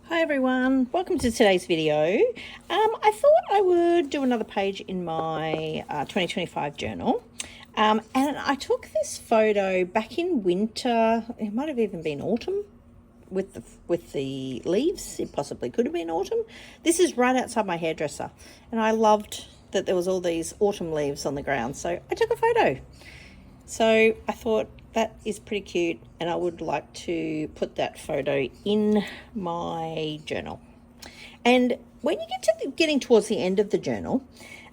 Hi everyone, welcome to today's video. I thought I would do another page in my 2025 journal. And I took this photo back in winter. It might have even been autumn with the leaves. It possibly could have been autumn. This is right outside my hairdresser, and I loved that there was all these autumn leaves on the ground, so I took a photo. So I thought that is pretty cute, and I would like to put that photo in my journal. And when you get to getting towards the end of the journal,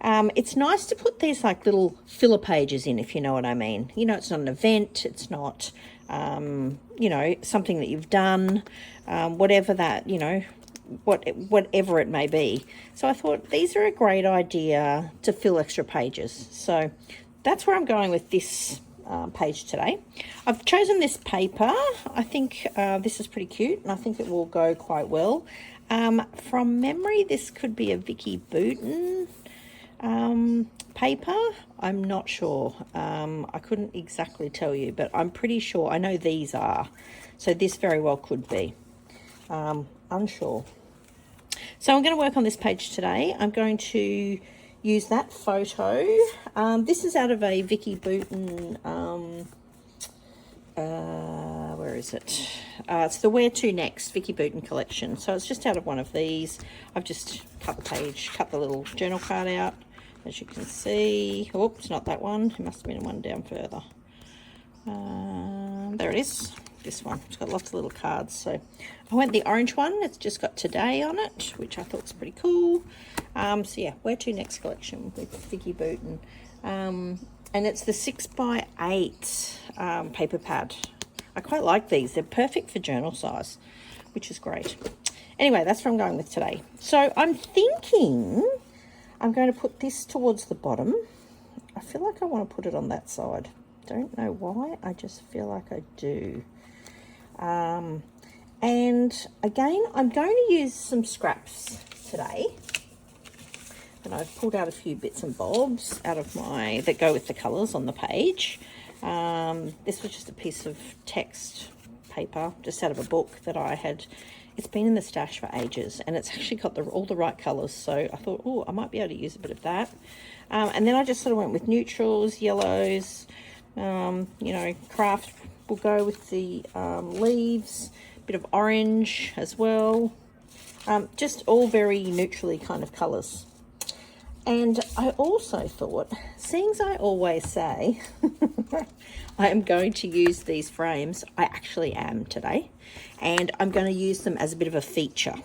it's nice to put these like little filler pages in, if you know what I mean. You know, it's not an event, it's not, you know, something that you've done, whatever that, you know, whatever it may be. So I thought these are a great idea to fill extra pages. So that's where I'm going with this page today. I've chosen this paper. I think this is pretty cute, and I think it will go quite well. From memory, this could be a Vicki Boutin paper. I'm not sure. I couldn't exactly tell you, but I'm pretty sure. I know these are. So this very well could be. Unsure. So I'm going to work on this page today. I'm going to use that photo. This is out of a Vicki Boutin, where is it? It's the Where To Next Vicki Boutin collection. So it's just out of one of these. I've just cut the page, cut the little journal card out, as you can see. Oh, it's not that one. It must have been one down further. There it is. This one. It's got lots of little cards. So I went the orange one. It's just got today on it, which I thought was pretty cool. So yeah, Where To Next collection with Vicki Boutin. And it's the 6x8 paper pad. I quite like these. They're perfect for journal size, which is great. Anyway, that's what I'm going with today. So I'm thinking I'm going to put this towards the bottom. I feel like I want to put it on that side. Don't know why. I just feel like I do. And again, I'm going to use some scraps today. And I've pulled out a few bits and bobs out of my, that go with the colours on the page. This was just a piece of text paper, just out of a book that I had. It's been in the stash for ages, and it's actually got all the right colours. So I thought, oh, I might be able to use a bit of that. And then I just sort of went with neutrals, yellows, you know, craft will go with the leaves, bit of orange as well. Just all very neutrally kind of colours. And I also thought, seeing as I always say I am going to use these frames, I actually am today, and I'm going to use them as a bit of a feature.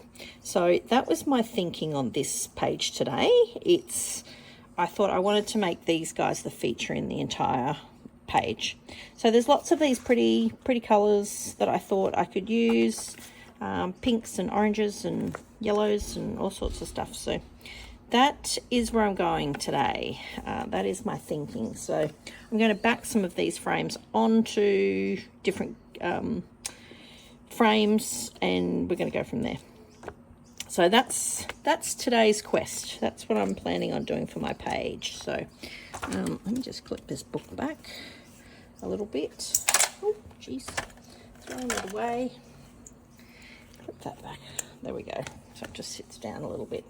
So that was my thinking on this page today. I thought I wanted to make these guys the feature in the entire page. So there's lots of these pretty colours that I thought I could use, pinks and oranges and yellows and all sorts of stuff. So that is where I'm going today. That is my thinking. So I'm going to back some of these frames onto different frames, and we're going to go from there. So that's today's quest. That's what I'm planning on doing for my page. So let me just clip this book back a little bit. Oh, jeez. Throwing it away. Clip that back. There we go. So it just sits down a little bit.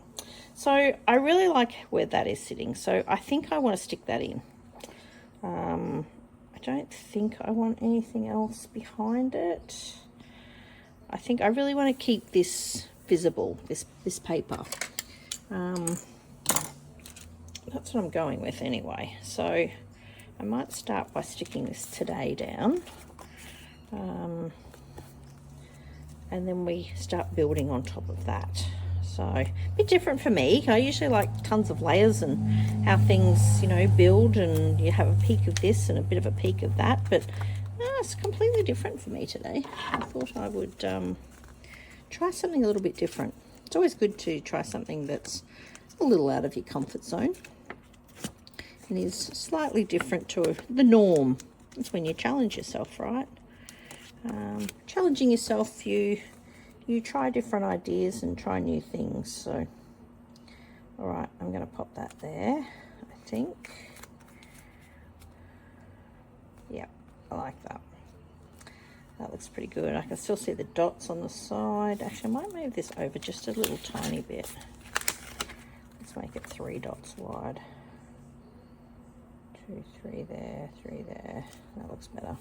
So I really like where that is sitting. So I think I want to stick that in. I don't think I want anything else behind it. I think I really want to keep this visible, this paper. That's what I'm going with anyway. So I might start by sticking this today down. And then we start building on top of that. So a bit different for me. I usually like tons of layers and how things, you know, build, and you have a peek of this and a bit of a peek of that, but it's completely different for me today. I thought I would try something a little bit different. It's always good to try something that's a little out of your comfort zone and is slightly different to the norm. It's when you challenge yourself, right? Challenging yourself, you try different ideas and try new things. So all right, I'm going to pop that there, I think. Yeah, I like that. That looks pretty good. I can still see the dots on the side. Actually, I might move this over just a little tiny bit. Let's make it 3 dots wide. 2, 3 there, 3 there. That looks better.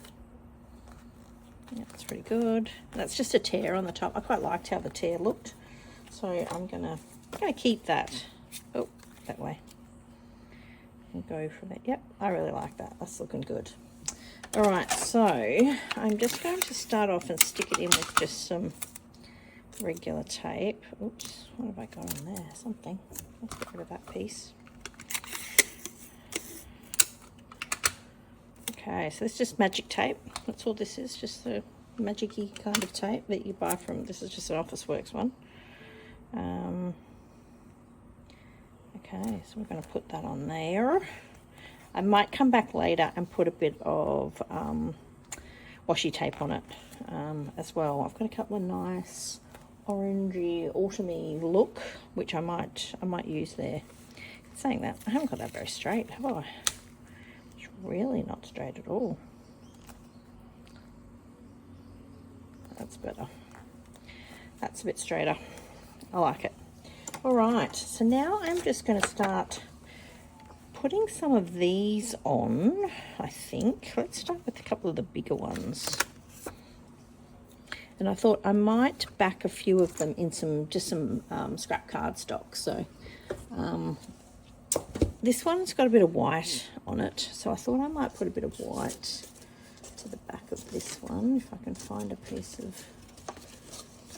Yeah, that's pretty good. That's just a tear on the top. I quite liked how the tear looked, so I'm gonna keep that. Oh, that way. And go from it. Yep, I really like that. That's looking good. All right, so I'm just going to start off and stick it in with just some regular tape. Oops, what have I got on there? Something. Let's get rid of that piece. Okay, so this is just magic tape. That's all this is, just the magic-y kind of tape that you buy from, this is just an Officeworks one. Okay, so we're going to put that on there. I might come back later and put a bit of washi tape on it as well. I've got a couple of nice orangey, autumny look, which I might use there. Saying that, I haven't got that very straight, have I? It's really not straight at all. That's better. That's a bit straighter. I like it. All right, so now I'm just going to start putting some of these on, I think. Let's start with a couple of the bigger ones. And I thought I might back a few of them in some scrap cardstock. So this one's got a bit of white on it, so I thought I might put a bit of white to the back of this one, if I can find a piece of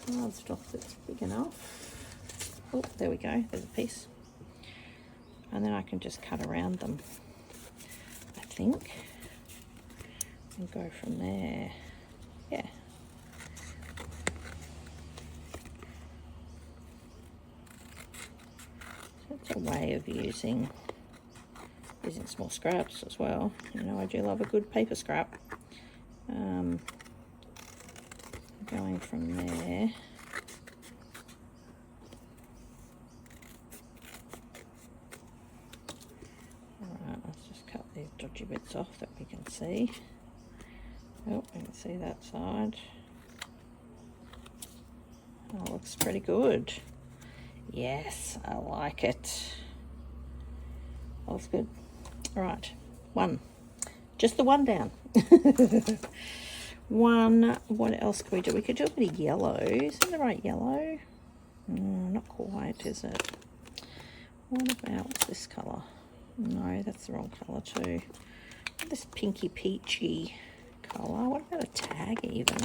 cardstock that's big enough. Oh, there we go, there's a piece. And then I can just cut around them, I think, and go from there. Yeah. So that's a way of using small scraps as well. You know, I do love a good paper scrap. Going from there. These dodgy bits off that we can see. Oh, we can see that side. Oh, looks pretty good. Yes, I like it. That looks good. All right, one. Just the one down. One. What else can we do? We could do a bit of yellow. Is that the right yellow? Not quite, is it? What about this colour? No, that's the wrong colour too. This pinky peachy colour. What about a tag even?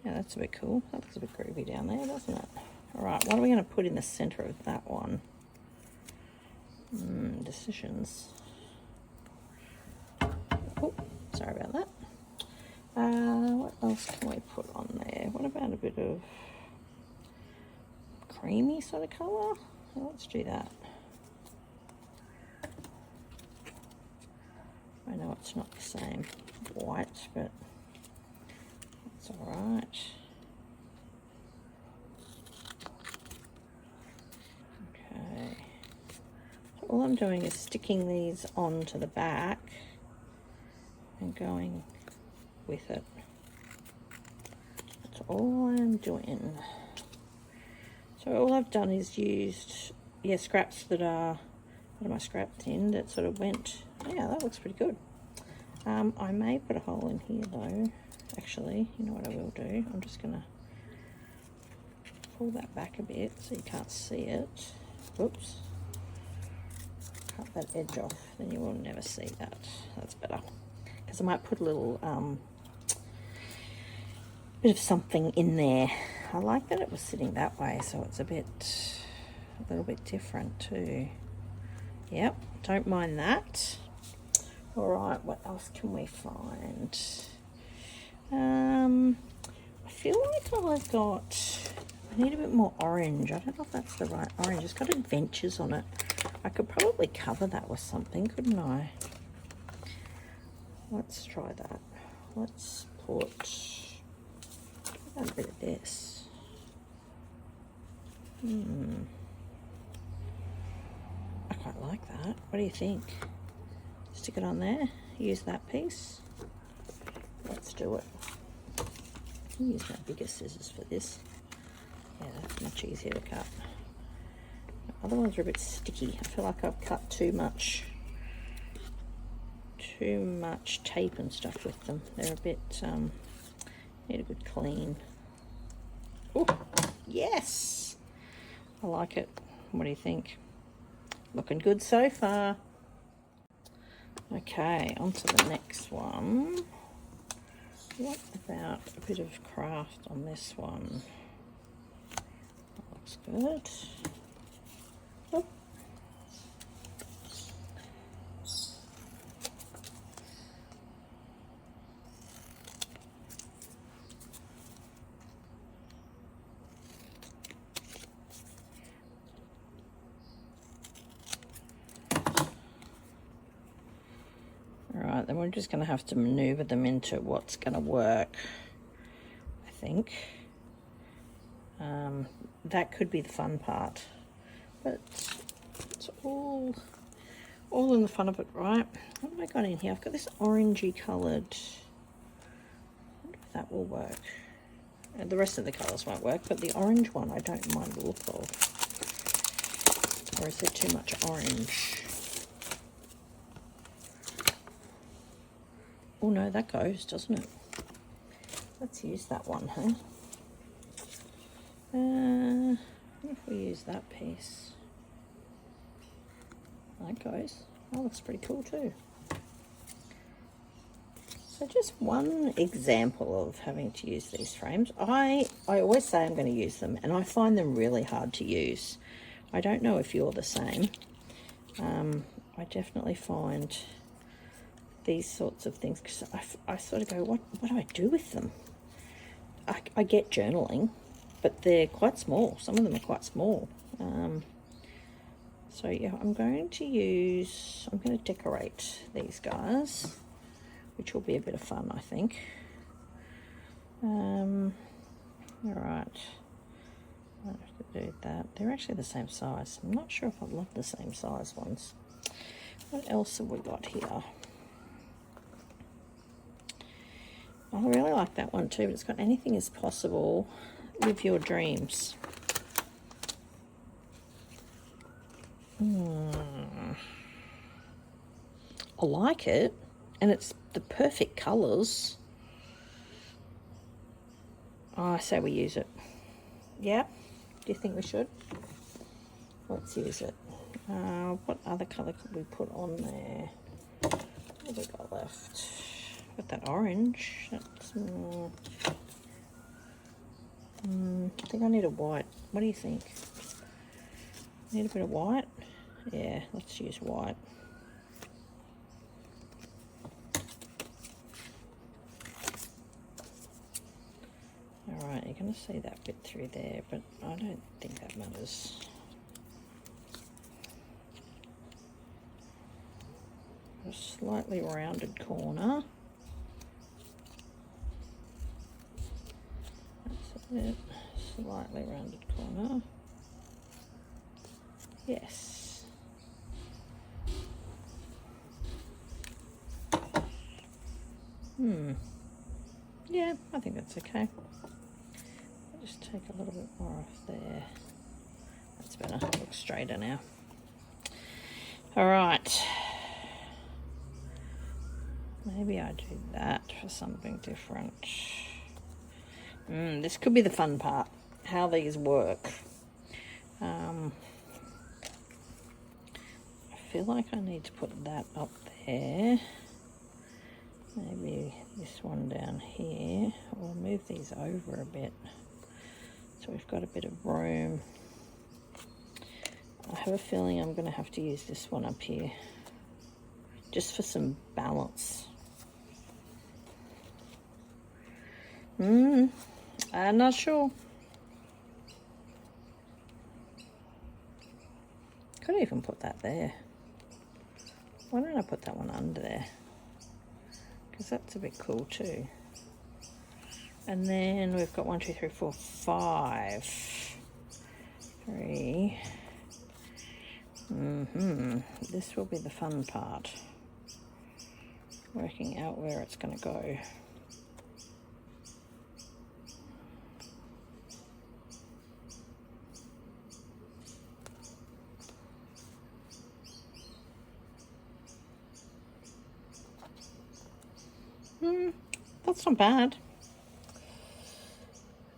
Yeah, that's a bit cool. That looks a bit groovy down there, doesn't it? Alright, what are we going to put in the centre of that one? Decisions. Oh, sorry about that. What else can we put on there? What about a bit of creamy sort of colour? Well, let's do that. I know it's not the same white, but it's alright. Okay. So all I'm doing is sticking these onto the back and going with it. That's all I'm doing. So all I've done is used, yeah, scraps that are, what am I scrapped in, that sort of went, yeah, that looks pretty good. I may put a hole in here though, actually. You know what I will do? I'm just gonna pull that back a bit so you can't see it. Whoops. Cut that edge off, then you will never see that. That's better. Because I might put a little bit of something in there. I like that it was sitting that way, so it's a little bit different too. Yep, don't mind that. All right, what else can we find? I feel like I need a bit more orange. I don't know if that's the right orange. It's got adventures on it. I could probably cover that with something, couldn't I? Let's try that. Let's put a bit of this. like that. What do you think? Stick it on there, use that piece. Let's do it. I'll use my bigger scissors for this. Yeah, that's much easier to cut. The other ones are a bit sticky. I feel like I've cut too much tape and stuff with them. They're a bit, need a good clean. Oh, yes! I like it. What do you think? Looking good so far. Okay, on to the next one. What about a bit of craft on this one? That looks good. Oh. Alright, then we're just going to have to maneuver them into what's going to work, I think. That could be the fun part, but it's all in the fun of it, right? What have I got in here? I've got this orangey coloured. I wonder if that will work. The rest of the colours won't work, but the orange one I don't mind the look of. Or is there too much orange? Oh no, that goes, doesn't it? Let's use that one, huh? What if we use that piece? That goes. Oh, looks pretty cool too. So just one example of having to use these frames. I always say I'm going to use them, and I find them really hard to use. I don't know if you're the same. I definitely find these sorts of things, because I sort of go, what do I do with them? I get journaling, but they're quite small. Some of them are quite small. So yeah, I'm going to decorate these guys, which will be a bit of fun, I think. All right, I have to do that. They're actually the same size. I'm not sure if I love the same size ones. What else have we got here? I really like that one too, but it's got anything is possible. Live your dreams. I like it, and it's the perfect colours. I say we use it. Yeah? Do you think we should? Let's use it. What other colour could we put on there? What have we got left? Got that orange. That's, I think I need a white. What do you think? Need a bit of white? Yeah, let's use white. Alright, you're going to see that bit through there, but I don't think that matters. A slightly rounded corner. That's it. Slightly rounded corner. Yes. Yeah, I think that's okay. I'll just take a little bit more off there. That's better. Looks straighter now. All right. Maybe I do that for something different. This could be the fun part, how these work. I feel like I need to put that up there. Maybe this one down here. We'll move these over a bit so we've got a bit of room. I have a feeling I'm going to have to use this one up here just for some balance. I'm not sure. Could even put that there. Why don't I put that one under there? Because that's a bit cool too. And then we've got 1, 2, 3, 4, 5. 3. This will be the fun part. Working out where it's going to go. That's not bad.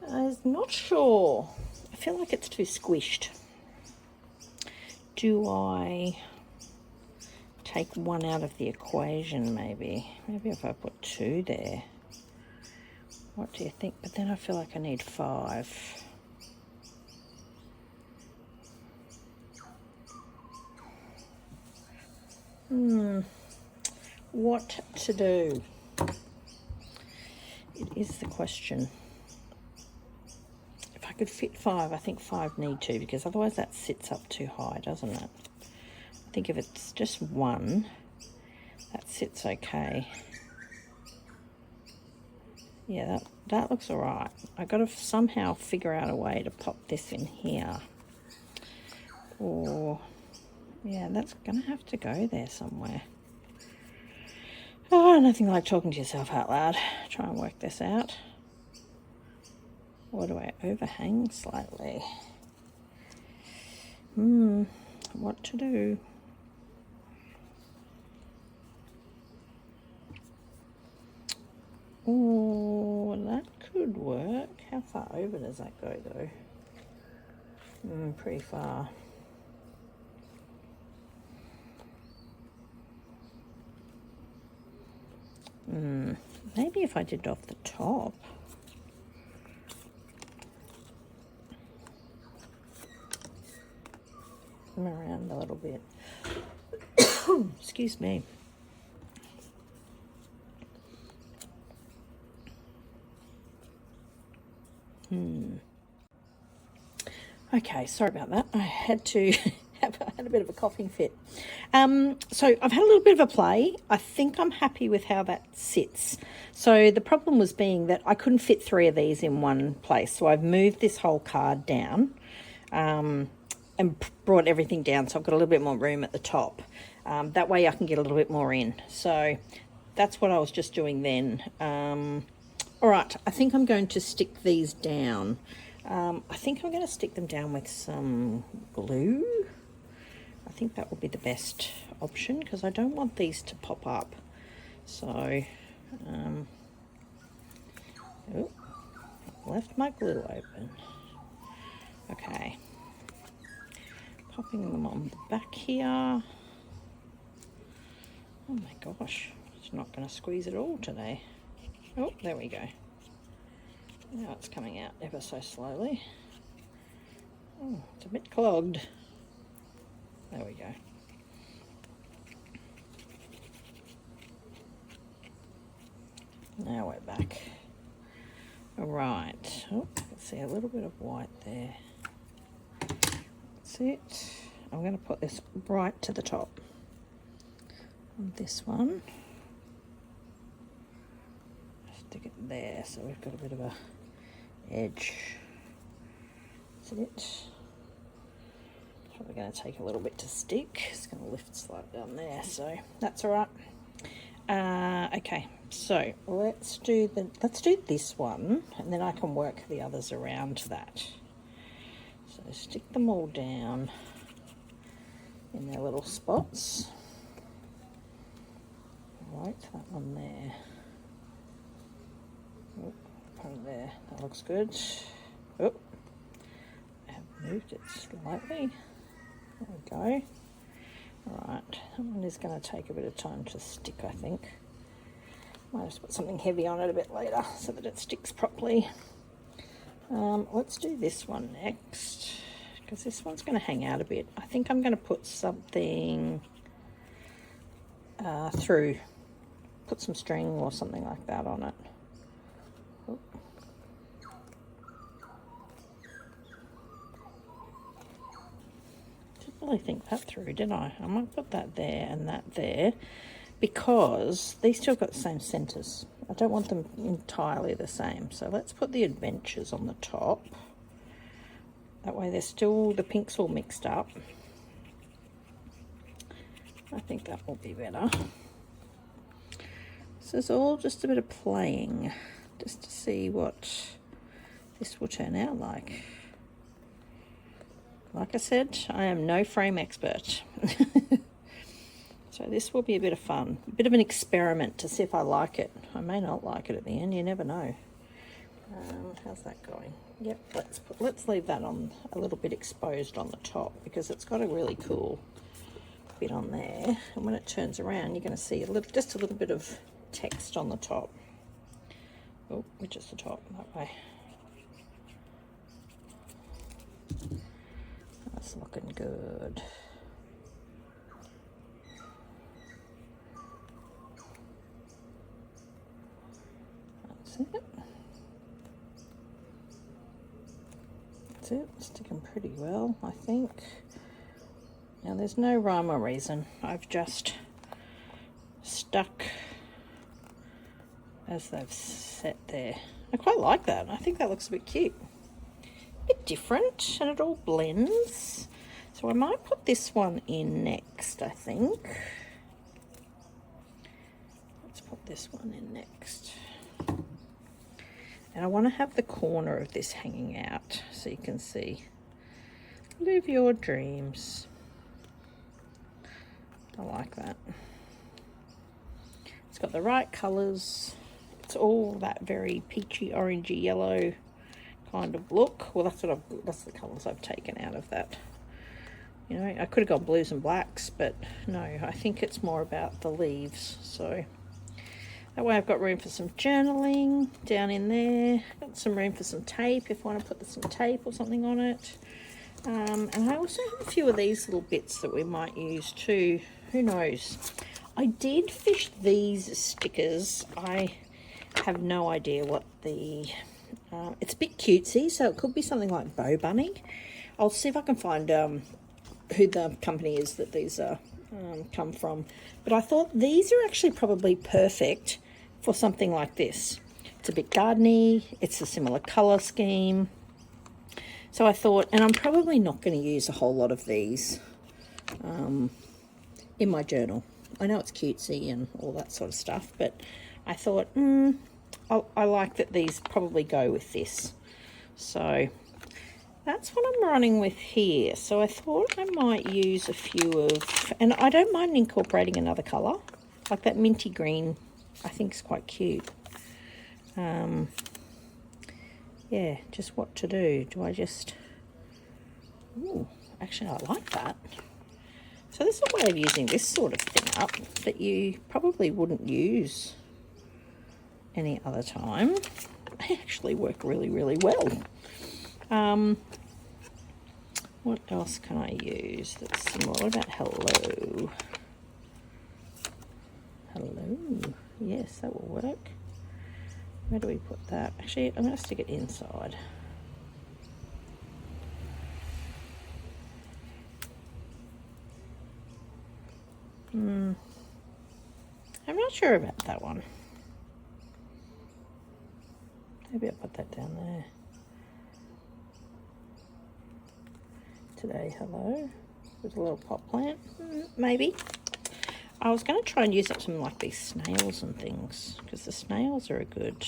I'm not sure. I feel like it's too squished. Do I take one out of the equation maybe? Maybe if I put 2 there. What do you think? But then I feel like I need 5. What to do? It is the question. If I could fit 5, I think 5 need to, because otherwise that sits up too high, doesn't it? I think if it's just 1, that sits okay. Yeah, that looks all right. I've got to somehow figure out a way to pop this in here. Or, yeah, that's going to have to go there somewhere. Oh, nothing like talking to yourself out loud. Try and work this out. Or do I overhang slightly? What to do? Oh, that could work. How far over does that go, though? Pretty far. Maybe if I did it off the top. Come around a little bit. Excuse me. Okay, sorry about that. I had to I had a bit of a coughing fit. So I've had a little bit of a play. I think I'm happy with how that sits. So the problem was being that I couldn't fit 3 of these in one place. So I've moved this whole card down and brought everything down. So I've got a little bit more room at the top. That way I can get a little bit more in. So that's what I was just doing then. All right, I think I'm going to stick these down. I think I'm going to stick them down with some glue. I think that will be the best option because I don't want these to pop up. So, oh, left my glue open. Okay, popping them on the back here. Oh my gosh, it's not going to squeeze at all today. Oh, there we go. Now it's coming out ever so slowly. Oh, it's a bit clogged. There we go. Now we're back. All right. Oh, I can see a little bit of white there. That's it. I'm going to put this right to the top on this one. Stick it there so we've got a bit of a edge. That's it. Probably going to take a little bit to stick. It's going to lift slightly down there, so that's all right. Okay, so let's do this one, and then I can work the others around that. So stick them all down in their little spots. Right, that one there. Oh, put it there. That looks good. Oh, I have moved it slightly. There we go. Alright, that one is going to take a bit of time to stick, I think. Might just put something heavy on it a bit later so that it sticks properly. Let's do this one next, because this one's going to hang out a bit. I think I'm going to put something through, put some string or something like that on it. Oh. Really think that through, did I? I might put that there and that there because these two have got the same centres. I don't want them entirely the same. So let's put the adventures on the top. That way they're still, the pink's all mixed up. I think that will be better. So it's all just a bit of playing, just to see what this will turn out like. Like I said, I am no frame expert. So this will be a bit of fun, a bit of an experiment to see if I like it. I may not like it at the end, you never know. How's that going? Yep, let's leave that on a little bit exposed on the top, because it's got a really cool bit on there, and when it turns around you're going to see just a little bit of text on the top. Oh, which is the top? That way. That's looking good. That's it. That's it. Sticking pretty well, I think. Now there's no rhyme or reason. I've just stuck as they've set there. I quite like that. I think that looks a bit cute. A bit different, and it all blends. So I might put this one in next, I think. Let's put this one in next. And I want to have the corner of this hanging out so you can see. Live your dreams. I like that. It's got the right colours. It's all that very peachy, orangey, yellow kind of look. Well, that's the colours I've taken out of that. You know, I could have gone blues and blacks, but no, I think it's more about the leaves. So that way I've got room for some journaling down in there. Got some room for some tape if I want to put some tape or something on it. And I also have a few of these little bits that we might use too. Who knows? I did fish these stickers. I have no idea what the... it's a bit cutesy, so it could be something like Bow Bunny. I'll see if I can find who the company is that these are come from. But I thought these are actually probably perfect for something like this. It's a bit gardeny. It's a similar colour scheme. So I thought, and I'm probably not going to use a whole lot of these in my journal. I know it's cutesy and all that sort of stuff, but I thought, I like that these probably go with this. So that's what I'm running with here. So I thought I might use a few of, and I don't mind incorporating another colour, like that minty green. I think is quite cute. Yeah, just what to do. Do I just... Ooh, actually I like that. So this is a way of using this sort of thing up that you probably wouldn't use any other time. They actually work really, really well. What else can I use that's similar? What about hello? Hello. Yes, that will work. Where do we put that? Actually, I'm going to stick it inside. I'm not sure about that one. Maybe I'll put that down there. Today, hello. With a little pot plant. Maybe. I was going to try and use up some like these snails and things, because the snails are a good...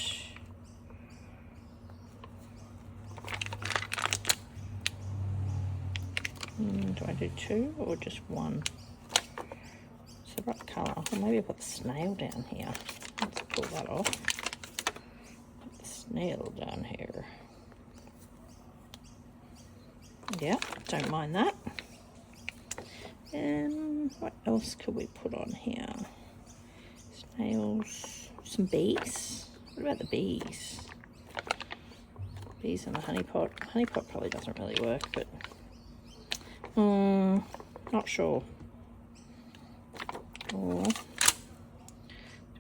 do I do two or just one? It's the right colour. Or maybe I'll put the snail down here. Let's pull that off. Put the snail down here. Yeah, don't mind that. And what else could we put on here? Snails, some bees. What about the bees? Bees and the honey pot. Honey pot probably doesn't really work, but not sure. Or do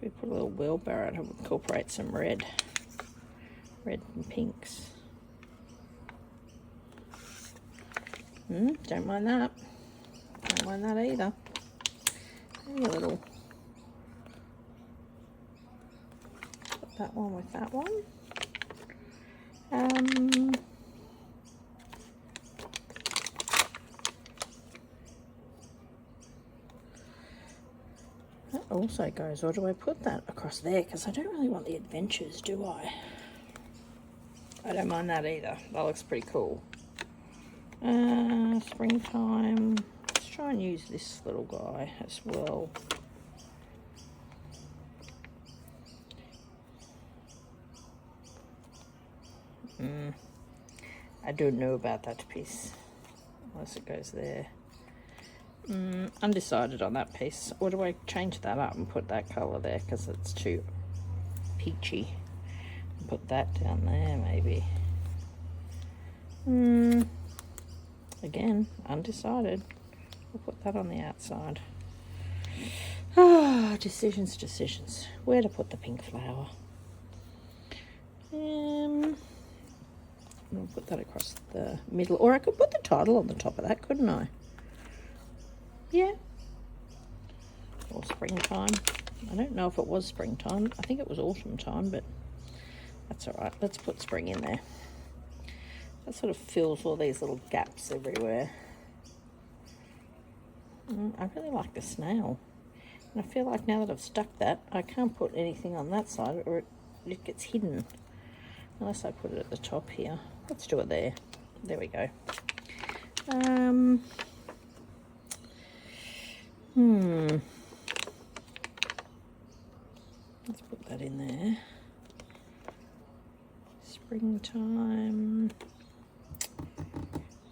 we put a little wheelbarrow to incorporate some red and pinks? Don't mind that. Don't mind that either. Maybe a little. Put that one with that one. That also goes, or do I put that across there? Because I don't really want the adventures, do I? I don't mind that either. That looks pretty cool. Springtime. Let's try and use this little guy as well. I don't know about that piece. Unless it goes there. Undecided on that piece. Or do I change that up and put that colour there because it's too peachy? Put that down there maybe. Again, undecided. We'll put that on the outside. Ah, decisions. Where to put the pink flower? I'll put that across the middle, or I could put the title on the top of that, couldn't I? Yeah. Or springtime. I don't know if it was springtime. I think it was autumn time, but that's all right. Let's put spring in there. That sort of fills all these little gaps everywhere. I really like the snail. And I feel like now that I've stuck that, I can't put anything on that side or it gets hidden. Unless I put it at the top here. Let's do it there. There we go. Let's put that in there. Springtime.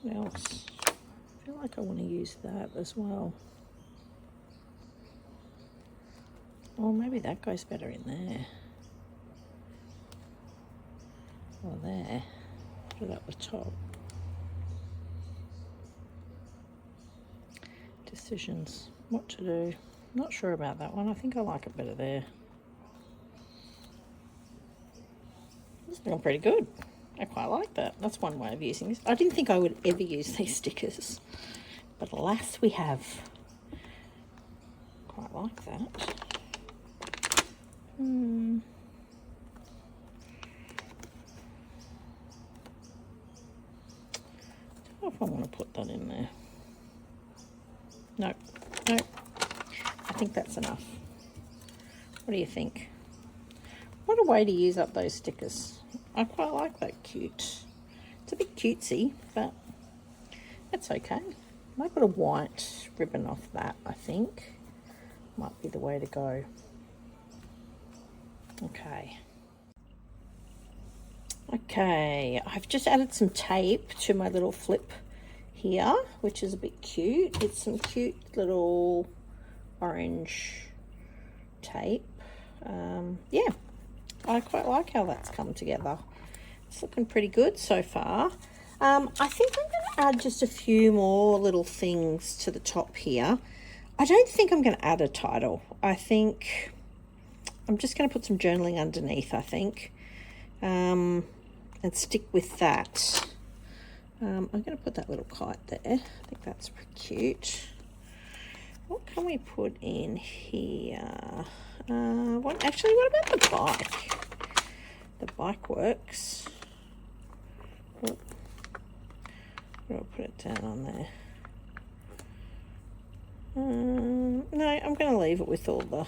What else? I feel like I want to use that as well. Or maybe that goes better in there. Or there. Put it up the top. Decisions. What to do. Not sure about that one. I think I like it better there. This is looking pretty good. I quite like that. That's one way of using this. I didn't think I would ever use these stickers, but alas we have. Quite like that. I don't know if I want to put that in there. Nope. I think that's enough. What do you think? What a way to use up those stickers. I quite like that cute. It's a bit cutesy, but that's okay. I might put a white ribbon off that, I think. Might be the way to go. Okay, I've just added some tape to my little flip here, which is a bit cute. It's some cute little orange tape. Yeah, I quite like how that's come together. It's looking pretty good so far. I think I'm going to add just a few more little things to the top here. I don't think I'm going to add a title. I think I'm just going to put some journaling underneath, I think, and stick with that. I'm going to put that little kite there. I think that's pretty cute. What can we put in here? What about the bike? The bike works. Oh, I'll put it down on there. No, I'm going to leave it with all the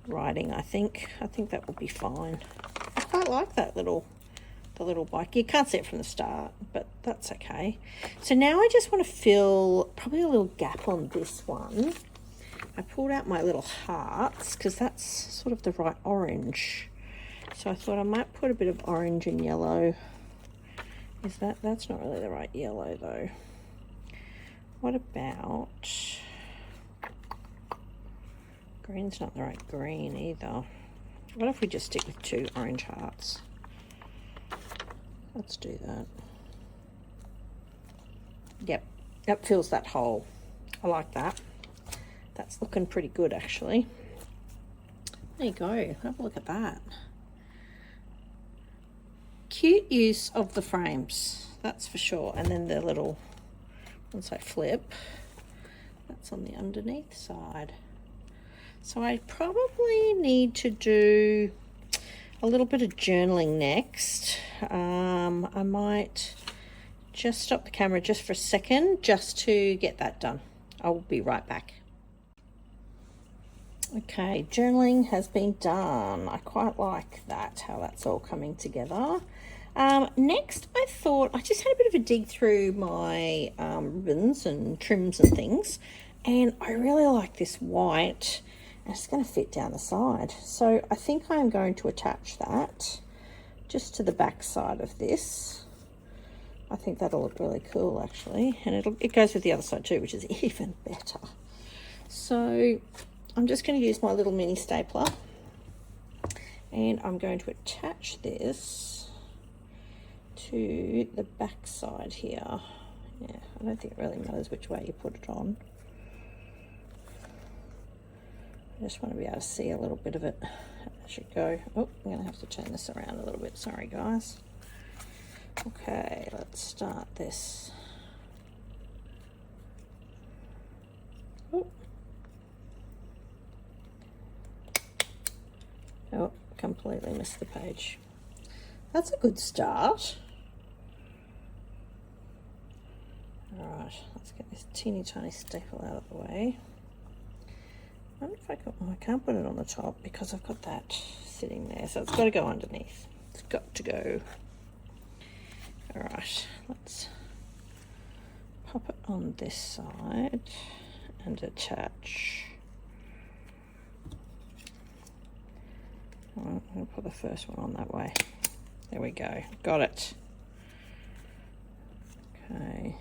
writing, I think. I think that will be fine. I quite like that the little bike. You can't see it from the start, but that's okay. So now I just want to fill probably a little gap on this one. I pulled out my little hearts because that's sort of the right orange. So I thought I might put a bit of orange and yellow. That's not really the right yellow though. What about green's not the right green either. What if we just stick with 2 orange hearts? Let's do that. Yep, that fills that hole. I like that. That's looking pretty good actually. There you go, have a look at that. Cute use of the frames, that's for sure. And then the little, once I flip, that's on the underneath side. So I probably need to do a little bit of journaling next. I might just stop the camera just for a second just to get that done. I will be right back. Okay, journaling has been done. I quite like that, how that's all coming together. Next, I thought I just had a bit of a dig through my ribbons and trims and things, and I really like this white, and it's going to fit down the side. So I think I'm going to attach that just to the back side of this. I think that'll look really cool, actually, and it goes with the other side too, which is even better. So I'm just going to use my little mini stapler, and I'm going to attach this to the back side here. Yeah, I don't think it really matters which way you put it on. I just want to be able to see a little bit of it as you go. Oh, I'm going to have to turn this around a little bit. Sorry, guys. Okay, let's start this. Oh, completely missed the page. That's a good start. All right, let's get this teeny tiny staple out of the way. I wonder if I can't put it on the top because I've got that sitting there, so it's got to go underneath. It's got to go. All right, let's pop it on this side and attach. I'm going to put the first one on that way. There we go. Got it. Okay.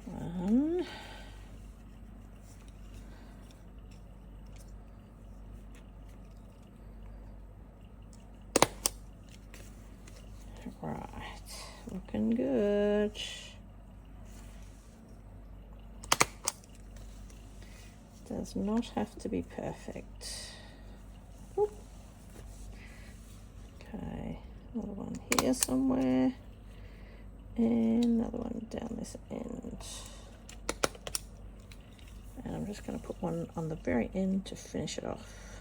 One. Right. Looking good. Does not have to be perfect. Oop. Okay, another one here somewhere, and another one down this end. And I'm just going to put one on the very end to finish it off.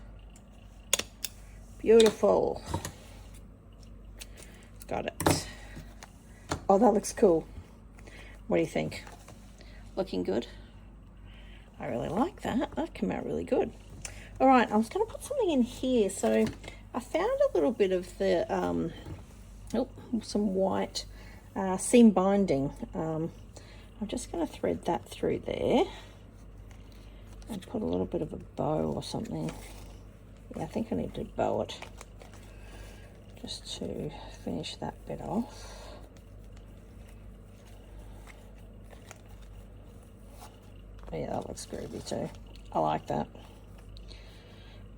Beautiful. Got it. Oh, that looks cool. What do you think? Looking good? I really like that. That came out really good. All right, I was going to put something in here. So I found a little bit of the, some white seam binding. I'm just going to thread that through there and put a little bit of a bow or something. Yeah, I think I need to bow it just to finish that bit off. Yeah, that looks groovy too. I like that.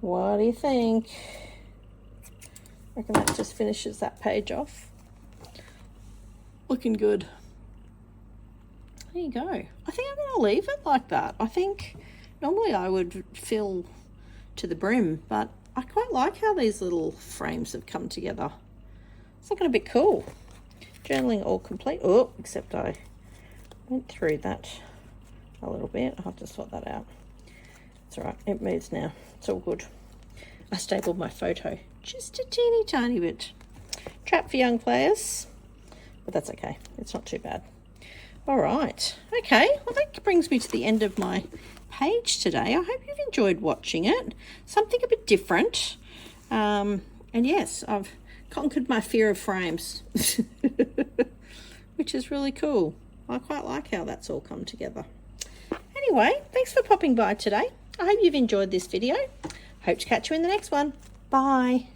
What do you think? Reckon that just finishes that page off. Looking good. There you go. I think I'm going to leave it like that. I think normally I would fill to the brim, but I quite like how these little frames have come together. It's looking a bit cool. Journaling all complete. Oh, except I went through that a little bit. I'll have to sort that out. It's all right. It moves now. It's all good. I stapled my photo just a teeny tiny bit. Trap for young players, but that's okay. It's not too bad. All right. Okay. Well, that brings me to the end of my page today. I hope you've enjoyed watching it. Something a bit different. And yes, I've conquered my fear of frames, which is really cool. I quite like how that's all come together. Anyway, thanks for popping by today. I hope you've enjoyed this video. Hope to catch you in the next one. Bye.